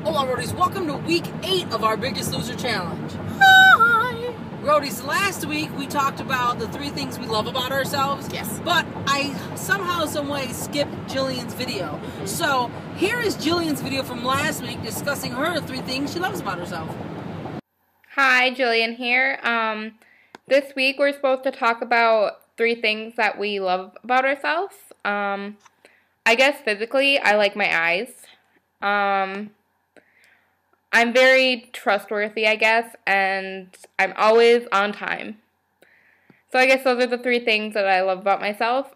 Hola, Roadies. Welcome to week 8 of our Biggest Loser Challenge. Hi! Roadies, last week we talked about the 3 things we love about ourselves. Yes. But I somehow, some way skipped Jillian's video. So here is Jillian's video from last week discussing her 3 things she loves about herself. Hi, Jillian here. This week we're supposed to talk about 3 things that we love about ourselves. I guess physically, I like my eyes. I'm very trustworthy, I guess, and I'm always on time. So I guess those are the 3 things that I love about myself.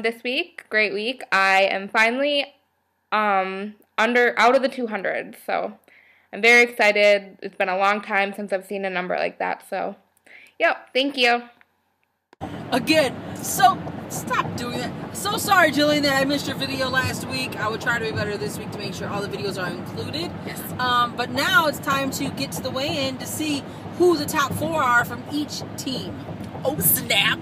This week, great week, I am finally out of the 200, so I'm very excited. It's been a long time since I've seen a number like that, so yep, thank you. Again, stop doing that. So sorry, Jillian, that I missed your video last week. I would try to be better this week to make sure all the videos are included. Yes. But now it's time to get to the weigh-in to see who the top 4 are from each team. Oh, snap.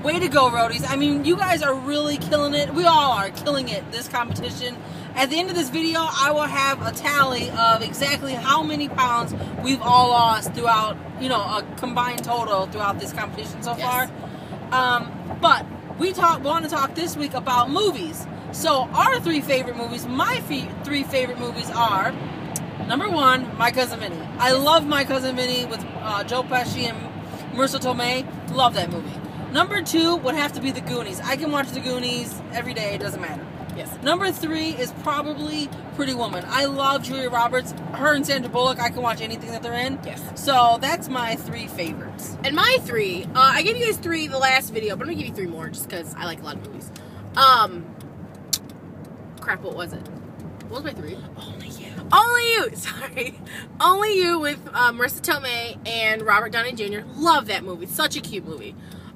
Way to go, Roadies. I mean, you guys are really killing it. We all are killing it, this competition. At the end of this video, I will have a tally of exactly how many pounds we've all lost throughout, a combined total throughout this competition so far. But we want to talk this week about movies. So our 3 favorite movies, my 3 favorite movies are, number 1, My Cousin Vinny. I love My Cousin Vinny with Joe Pesci and Marissa Tomei. Love that movie. Number 2 would have to be The Goonies. I can watch The Goonies every day. It doesn't matter. Yes. Number 3 is probably Pretty Woman. I love Julia Roberts. Her and Sandra Bullock, I can watch anything that they're in. Yes. So that's my 3 favorites. And my 3, I gave you guys 3 the last video, but I'm gonna give you 3 more just because I like a lot of movies. Crap, what was it? What was my 3? Only You. Only You! Sorry. Only You with Marissa Tomei and Robert Downey Jr. Love that movie. Such a cute movie.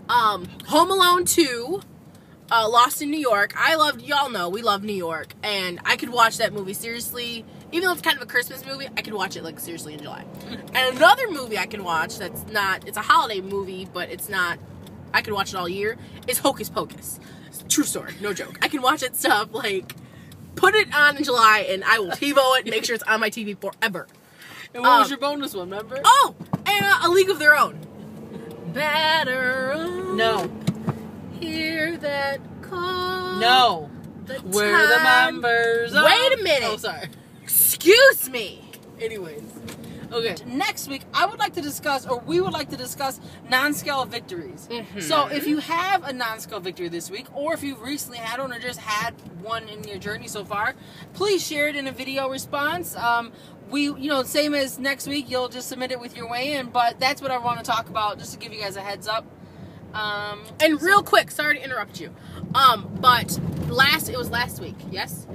Home Alone 2. Lost in New York. Y'all know, we love New York. And I could watch that movie seriously. Even though it's kind of a Christmas movie, I could watch it, like, seriously in July. And another movie I can watch that's not, it's a holiday movie, but it's not, I can watch it all year, is Hocus Pocus. True story, no joke. I can watch that stuff, like, put it on in July, and I will TiVo it and make sure it's on my TV forever. And what was your bonus one, remember? Oh! And A League of Their Own. Better No. hear that call. No. We're the members of... Wait a minute. Oh, sorry. Excuse me. Anyways. Okay. Next week, I would like to discuss, or we would like to discuss, non-scale victories. Mm-hmm. So, if you have a non-scale victory this week, or if you've recently had one or just had one in your journey so far, please share it in a video response. Same as next week, you'll just submit it with your weigh-in, but that's what I want to talk about, just to give you guys a heads up. And real quick, sorry to interrupt you, but it was last week, yes?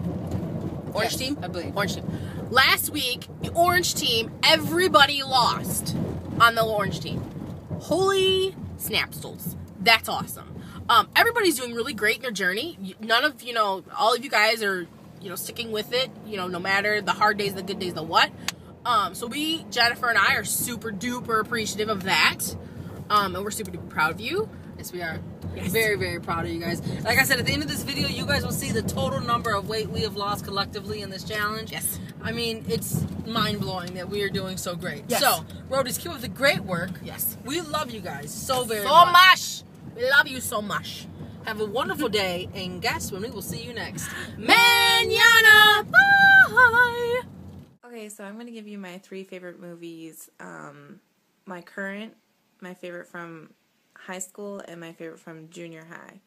Orange Yes, team? I believe. Orange team. Last week, the orange team, everybody lost on the orange team. Holy snapstools. That's awesome. Everybody's doing really great in their journey. None of, all of you guys are, sticking with it, no matter the hard days, the good days, the what. So Jennifer and I are super duper appreciative of that. And we're super duper proud of you. Yes, we are. Yes. Very, very proud of you guys. Like I said, at the end of this video, you guys will see the total number of weight we have lost collectively in this challenge. Yes. I mean, it's mind-blowing that we are doing so great. Yes. So, Roadies, keep up the great work. Yes. We love you guys so very So much. much. We love you so much. Have a wonderful day, and guess when we will see you next. Mañana. Bye. Okay, so I'm going to give you my 3 favorite movies. My favorite from high school, and my favorite from junior high.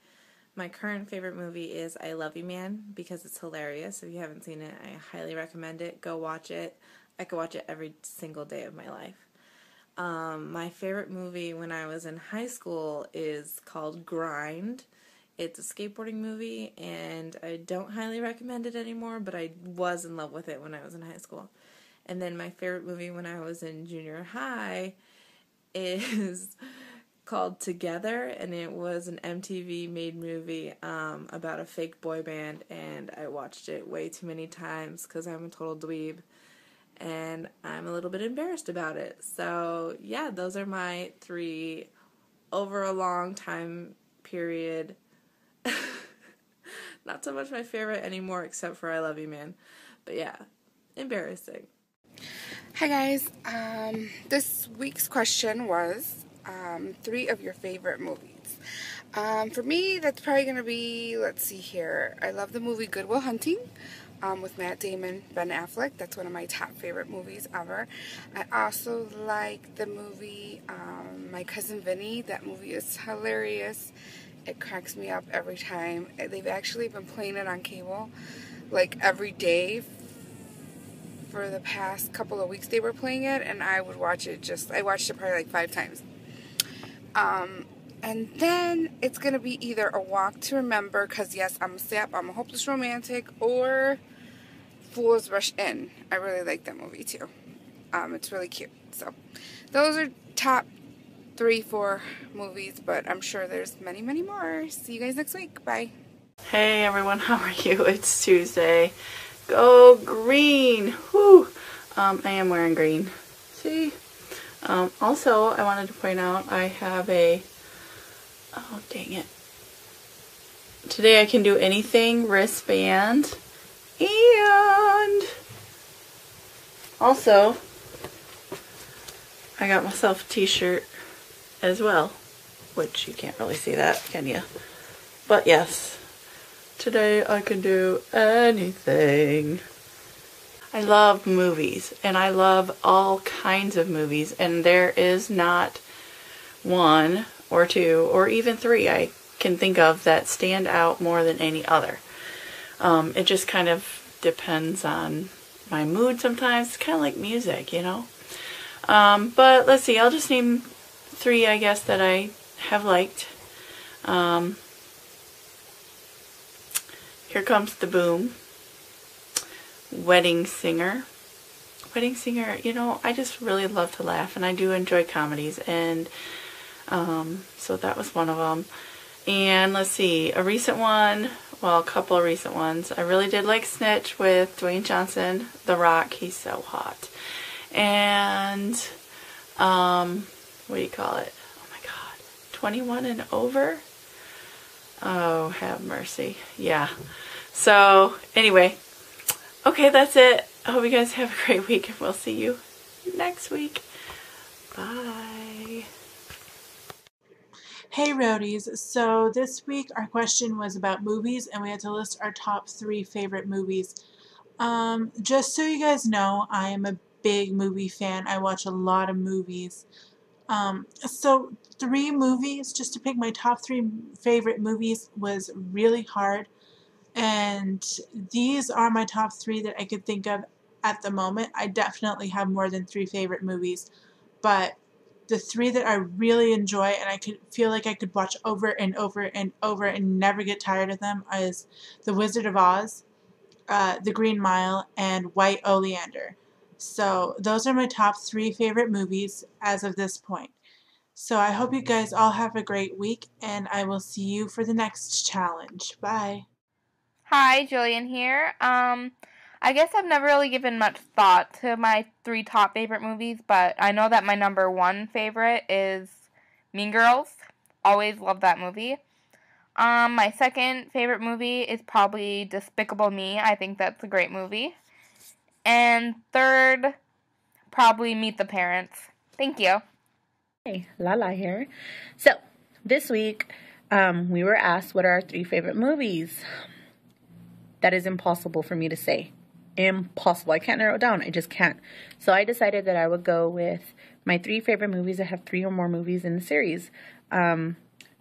My current favorite movie is I Love You Man, because it's hilarious. If you haven't seen it, I highly recommend it. Go watch it. I could watch it every single day of my life. My favorite movie when I was in high school is called Grind. It's a skateboarding movie, and I don't highly recommend it anymore, but I was in love with it when I was in high school. And then my favorite movie when I was in junior high is called Together, and it was an MTV made movie about a fake boy band, and I watched it way too many times because I'm a total dweeb, and I'm a little bit embarrassed about it. So yeah, those are my 3 over a long time period. Not so much my favorite anymore, except for I Love You Man. But yeah, embarrassing. Hi guys, this week's question was 3 of your favorite movies. For me, that's probably going to be, let's see here, I love the movie Good Will Hunting with Matt Damon, Ben Affleck. That's one of my top favorite movies ever. I also like the movie My Cousin Vinny. That movie is hilarious. It cracks me up every time. They've actually been playing it on cable like every day for the past couple of weeks. They were playing it, and I would watch it I watched it probably like 5 times. And then it's going to be either A Walk to Remember, because yes, I'm a sap, I'm a hopeless romantic, or Fools Rush In. I really like that movie too. It's really cute. So those are top 3-4 movies, but I'm sure there's many, many more. See you guys next week. Bye. Hey everyone, how are you? It's Tuesday. Go green! Whew! I am wearing green. See? Also, I wanted to point out I have oh dang it. Today I can do anything wristband, and also I got myself a t-shirt as well, which you can't really see that, can you? But yes, today I can do anything. I love movies, and I love all kinds of movies, and there is not 1 or 2 or even 3 I can think of that stand out more than any other. It just kind of depends on my mood sometimes. It's kind of like music, you know. But let's see, I'll just name 3, I guess, that I have liked. Here Comes the Boom, Wedding Singer. Wedding Singer, you know, I just really love to laugh, and I do enjoy comedies, and so that was one of them. And let's see, a recent one, well, a couple of recent ones. I really did like Snitch with Dwayne Johnson, The Rock. He's so hot. And what do you call it? Oh my God, 21 and Over. Oh, have mercy. Yeah. So anyway, okay, that's it. I hope you guys have a great week, and we'll see you next week. Bye. Hey roadies, so this week our question was about movies, and we had to list our top 3 favorite movies. Just so you guys know, I am a big movie fan. I watch a lot of movies. So 3 movies, just to pick my top 3 favorite movies, was really hard. And these are my top 3 that I could think of at the moment. I definitely have more than 3 favorite movies, but the 3 that I really enjoy and I could feel like I could watch over and over and over and never get tired of them is The Wizard of Oz, The Green Mile, and White Oleander. So those are my top 3 favorite movies as of this point. So I hope you guys all have a great week, and I will see you for the next challenge. Bye. Hi, Jillian here. I guess I've never really given much thought to my 3 top favorite movies, but I know that my number 1 favorite is Mean Girls. Always love that movie. My second favorite movie is probably Despicable Me. I think that's a great movie. And third, probably Meet the Parents. Thank you. Hey, Lala here. So, this week, we were asked what are our 3 favorite movies. That is impossible for me to say. Impossible. I can't narrow it down. I just can't. So I decided that I would go with my 3 favorite movies. I have 3 or more movies in the series. In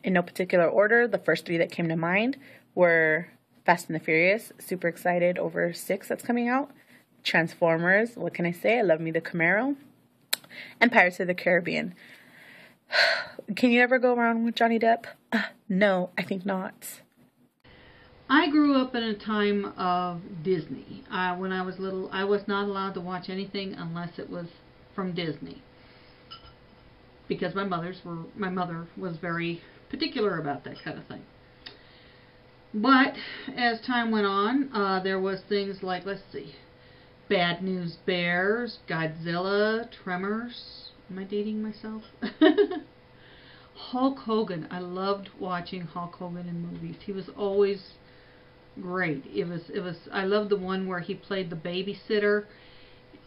no particular order, the first 3 that came to mind were Fast and the Furious. Super excited over 6 that's coming out. Transformers. What can I say? I love me the Camaro. And Pirates of the Caribbean. Can you ever go around with Johnny Depp? No, I think not. I grew up in a time of Disney. When I was little, I was not allowed to watch anything unless it was from Disney, because my mother was very particular about that kind of thing. But as time went on, there was things like, let's see, Bad News Bears, Godzilla, Tremors. Am I dating myself? Hulk Hogan. I loved watching Hulk Hogan in movies. He was always great. I loved the one where he played the babysitter,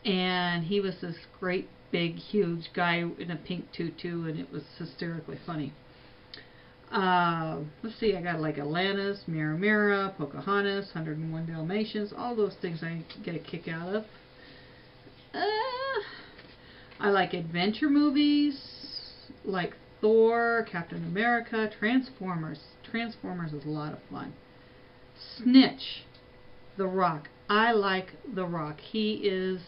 and he was this great big huge guy in a pink tutu, and it was hysterically funny. Let's see, I got like Atlantis, Mira Mira, Pocahontas, 101 Dalmatians, all those things I get a kick out of. I like adventure movies like Thor, Captain America, Transformers. Transformers is a lot of fun. Snitch, The Rock. I like The Rock. He is...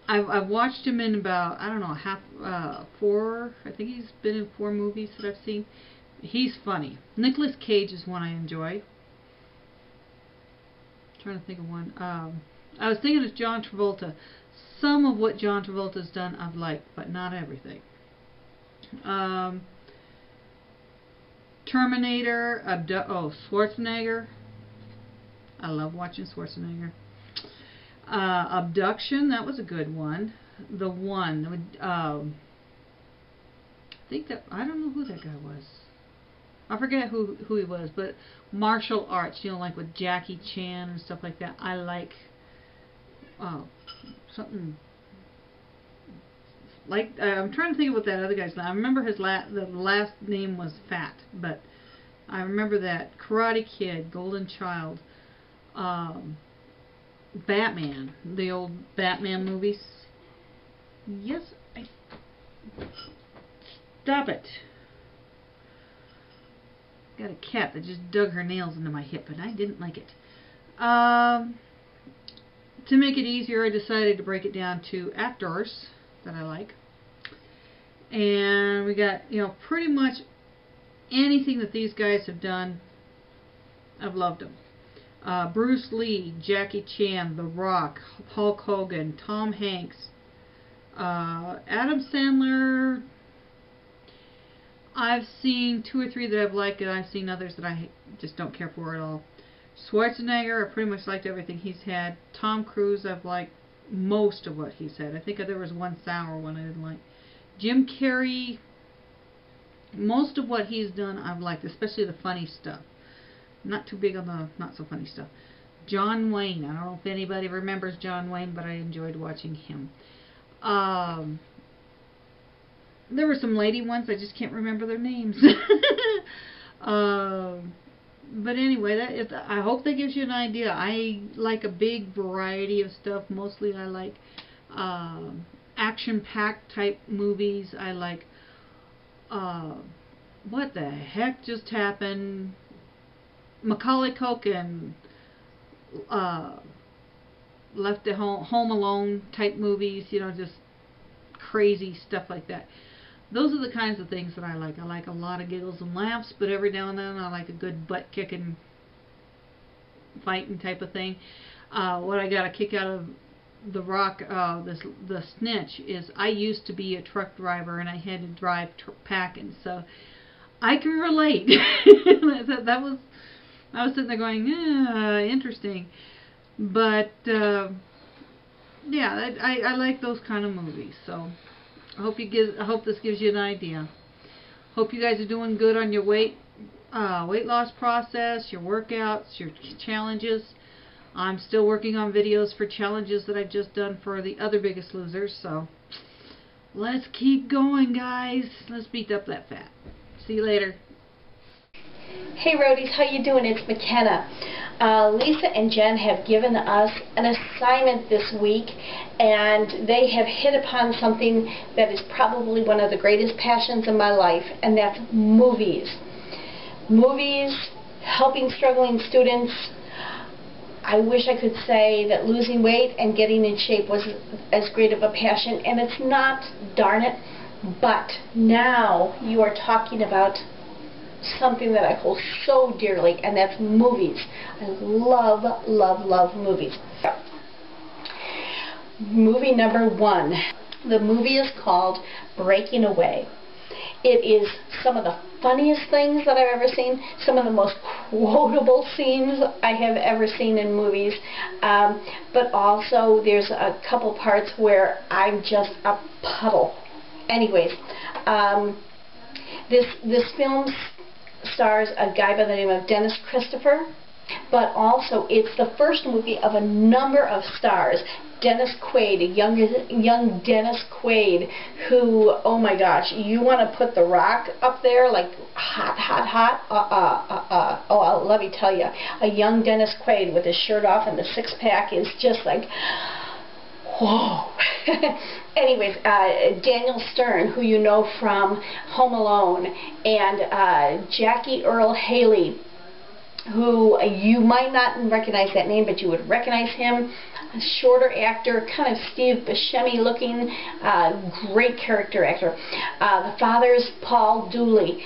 I've watched him in about, I don't know, 4, I think he's been in 4 movies that I've seen. He's funny. Nicolas Cage is one I enjoy. I'm trying to think of one. I was thinking of John Travolta. Some of what John Travolta's done I've liked, but not everything. Terminator, Schwarzenegger. I love watching Schwarzenegger. Abduction, that was a good one. The One, I don't know who that guy was. I forget who he was, but martial arts, like with Jackie Chan and stuff like that. I like something like, I'm trying to think of what that other guy's name. I remember the last name was Fat, but I remember that. Karate Kid, Golden Child, Batman, the old Batman movies. Yes, stop it. got a cat that just dug her nails into my hip, and I didn't like it. To make it easier, I decided to break it down to actors that I like. And we got, pretty much anything that these guys have done, I've loved them. Bruce Lee, Jackie Chan, The Rock, Hulk Hogan, Tom Hanks, Adam Sandler. I've seen 2 or 3 that I've liked, and I've seen others that I just don't care for at all. Schwarzenegger, I pretty much liked everything he's had. Tom Cruise, I've liked most of what he's had. I think there was one sour one I didn't like. Jim Carrey, most of what he's done I've liked, especially the funny stuff. Not too big on the not so funny stuff. John Wayne, I don't know if anybody remembers John Wayne, but I enjoyed watching him. There were some lady ones, I just can't remember their names. But anyway, I hope that gives you an idea. I like a big variety of stuff. Mostly I like action-packed type movies. I like What the Heck Just Happened? Macaulay Culkin, Left at Home Alone type movies, just crazy stuff like that. Those are the kinds of things that I like. I like a lot of giggles and laughs, but every now and then I like a good butt-kicking, fighting type of thing. What I got a kick out of The Rock, the Snitch, is I used to be a truck driver and I had to drive packing, so I can relate. I was sitting there going, interesting. But, yeah, I like those kind of movies, so I hope this gives you an idea. Hope you guys are doing good on your weight loss process, your workouts, your challenges. I'm still working on videos for challenges that I've just done for the other Biggest Losers, so let's keep going, guys. Let's beat up that fat. See you later. Hey Roadies, how you doing? It's McKenna. Lisa and Jen have given us an assignment this week, and they have hit upon something that is probably one of the greatest passions in my life, and that's movies. Movies, helping struggling students. I wish I could say that losing weight and getting in shape was as great of a passion, and it's not, darn it, but now you are talking about something that I hold so dearly, and that's movies. I love, love, love movies. Movie number 1. The movie is called Breaking Away. It is some of the funniest things that I've ever seen, some of the most quotable scenes I have ever seen in movies, but also there's a couple parts where I'm just a puddle. Anyways, this film stars a guy by the name of Dennis Christopher, but also it's the first movie of a number of stars. Dennis Quaid, a young Dennis Quaid, who, oh my gosh, you want to put The Rock up there, like hot, hot, hot? Oh, let me tell you, a young Dennis Quaid with his shirt off and the six-pack is just like, whoa. Anyways, Daniel Stern, who you know from Home Alone, and Jackie Earle Haley, who you might not recognize that name, but you would recognize him. A shorter actor, kind of Steve Buscemi looking, great character actor. The father's Paul Dooley.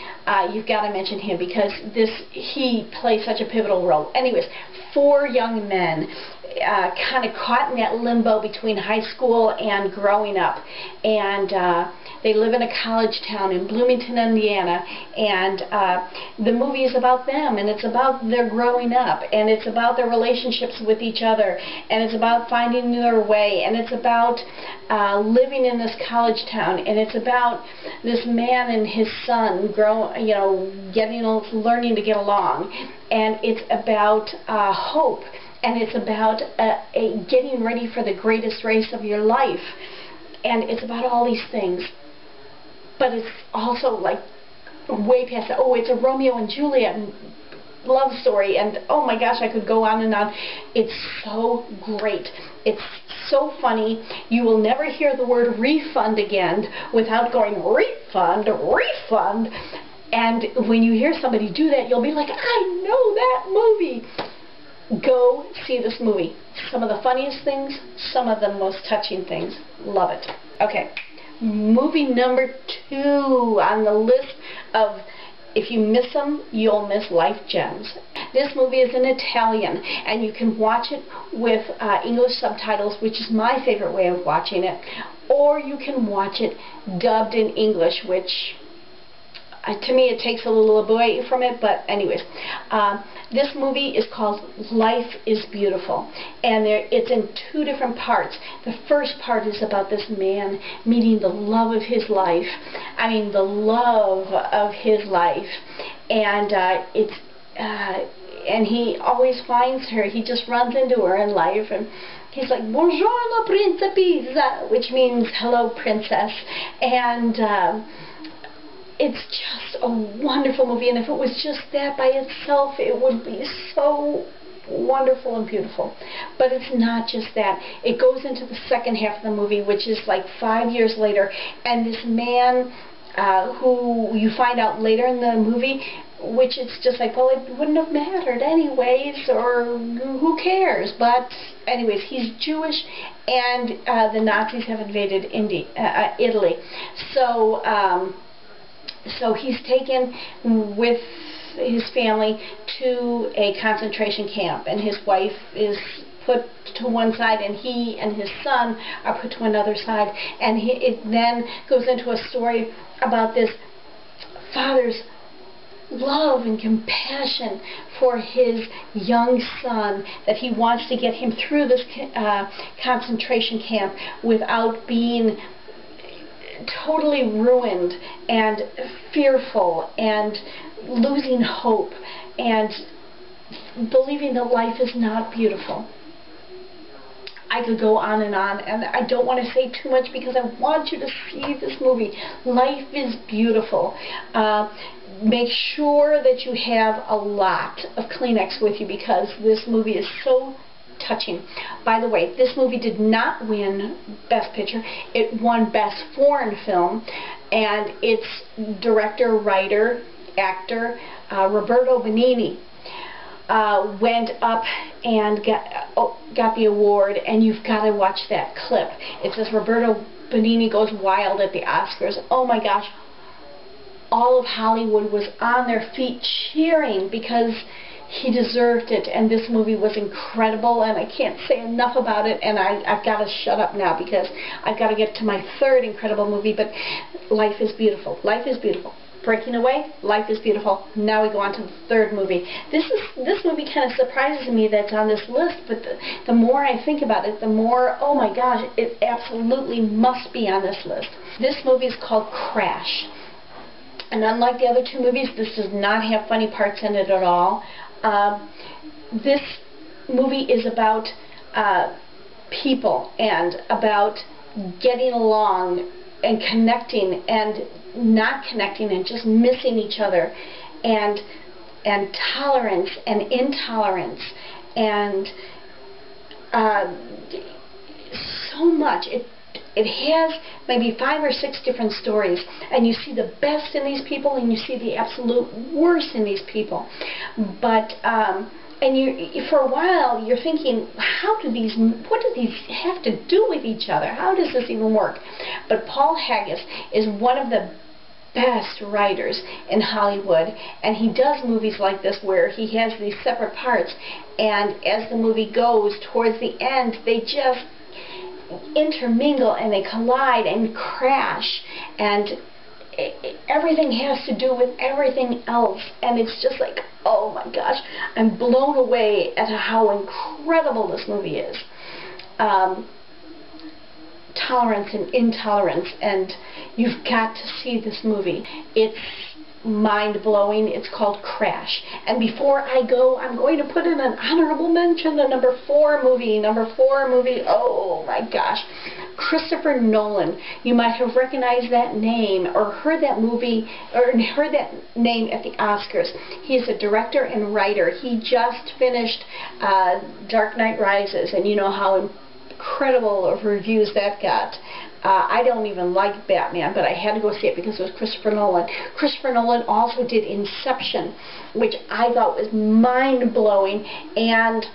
You've got to mention him because he plays such a pivotal role. Anyways, 4 young men kind of caught in that limbo between high school and growing up, and they live in a college town in Bloomington, Indiana, and the movie is about them, and it's about their growing up, and it's about their relationships with each other, and it's about finding their way, and it's about living in this college town, and it's about this man and his son learning to get along, and it's about hope. And it's about getting ready for the greatest race of your life. And it's about all these things. But it's also like way past that. Oh, it's a Romeo and Juliet love story. And oh my gosh, I could go on and on. It's so great. It's so funny. You will never hear the word refund again without going refund, refund. And when you hear somebody do that, you'll be like, I know that movie. Go see this movie. Some of the funniest things, some of the most touching things. Love it. Okay, movie number 2 on the list of if you miss them, you'll miss life gems. This movie is in Italian, and you can watch it with English subtitles, which is my favorite way of watching it, or you can watch it dubbed in English, which to me it takes a little away from it, but anyways. This movie is called Life is Beautiful, and it's in 2 different parts. The first part is about this man meeting the love of his life. I mean, the love of his life, and and he always finds her. He just runs into her in life, and he's like, "Buongiorno, principessa," which means "Hello, princess," and it's just a wonderful movie, and if it was just that by itself, it would be so wonderful and beautiful. But it's not just that. It goes into the second half of the movie, which is like 5 years later, and this man who you find out later in the movie, which it's just like, well, it wouldn't have mattered anyways, or who cares? But anyways, he's Jewish, and the Nazis have invaded Italy. So he's taken with his family to a concentration camp, and his wife is put to one side, and he and his son are put to another side, and it then goes into a story about this father's love and compassion for his young son, that he wants to get him through this concentration camp without being totally ruined and fearful and losing hope and believing that life is not beautiful. I could go on, and I don't want to say too much because I want you to see this movie. Life is Beautiful. Make sure that you have a lot of Kleenex with you because this movie is so touching. By the way, this movie did not win Best Picture. It won Best Foreign Film, and its director, writer, actor, Roberto Benigni, went up and got the award, and you've got to watch that clip. It says Roberto Benigni goes wild at the Oscars. Oh my gosh. All of Hollywood was on their feet cheering because he deserved it, and this movie was incredible, and I can't say enough about it, and I've got to shut up now because I've got to get to my third incredible movie, but Life is Beautiful. Life is Beautiful. Breaking Away, Life is Beautiful. Now we go on to the third movie. This movie kind of surprises me that's on this list, but the more I think about it, the more, oh my gosh, it absolutely must be on this list. This movie is called Crash. And unlike the other 2 movies, this does not have funny parts in it at all. This movie is about people and about getting along and connecting and not connecting and just missing each other, and tolerance and intolerance, and so much. It has maybe 5 or 6 different stories, and you see the best in these people and you see the absolute worst in these people. But and for a while you're thinking, what do these have to do with each other? How does this even work? But Paul Haggis is one of the best writers in Hollywood, and he does movies like this where he has these separate parts, and as the movie goes towards the end, they just intermingle and they collide and crash, and everything has to do with everything else, and it's just like, oh my gosh, I'm blown away at how incredible this movie is. Tolerance and intolerance, and you've got to see this movie. It's mind-blowing. It's called Crash. And before I go, I'm going to put in an honorable mention, the number 4 movie. Oh my gosh, Christopher Nolan. You might have recognized that name or heard that movie or heard that name at the Oscars. He is a director and writer. He just finished Dark Knight Rises, and you know how incredible of reviews that got. I don't even like Batman, but I had to go see it because it was Christopher Nolan. Christopher Nolan also did Inception, which I thought was mind-blowing, and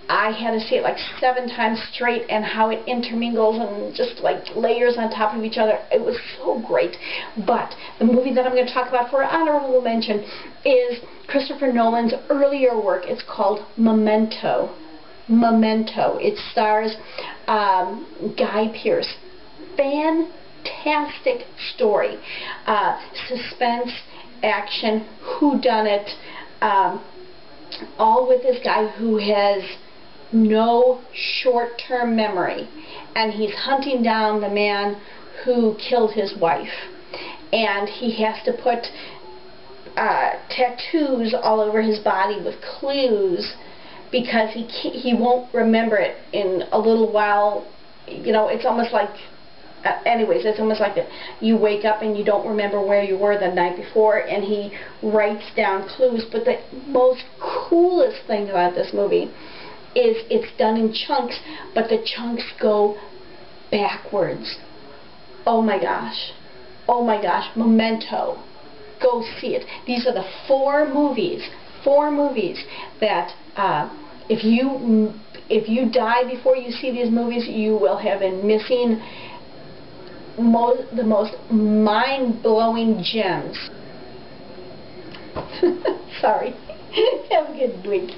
I had to see it like 7 times straight, and how it intermingles and just like layers on top of each other. It was so great. But the movie that I'm going to talk about for honorable mention is Christopher Nolan's earlier work. It's called Memento. Memento. It stars Guy Pearce. Fantastic story. Suspense, action, whodunit, all with this guy who has no short-term memory, and he's hunting down the man who killed his wife, and he has to put tattoos all over his body with clues because he won't remember it in a little while. You know, it's almost like anyways, it's almost like that you wake up and you don't remember where you were the night before, and he writes down clues. But the most coolest thing about this movie is it's done in chunks, but the chunks go backwards. Oh my gosh. Oh my gosh. Memento. Go see it. These are the 4 movies that if you die before you see these movies, you will have been missing the most mind-blowing gems. Sorry. Have a good week.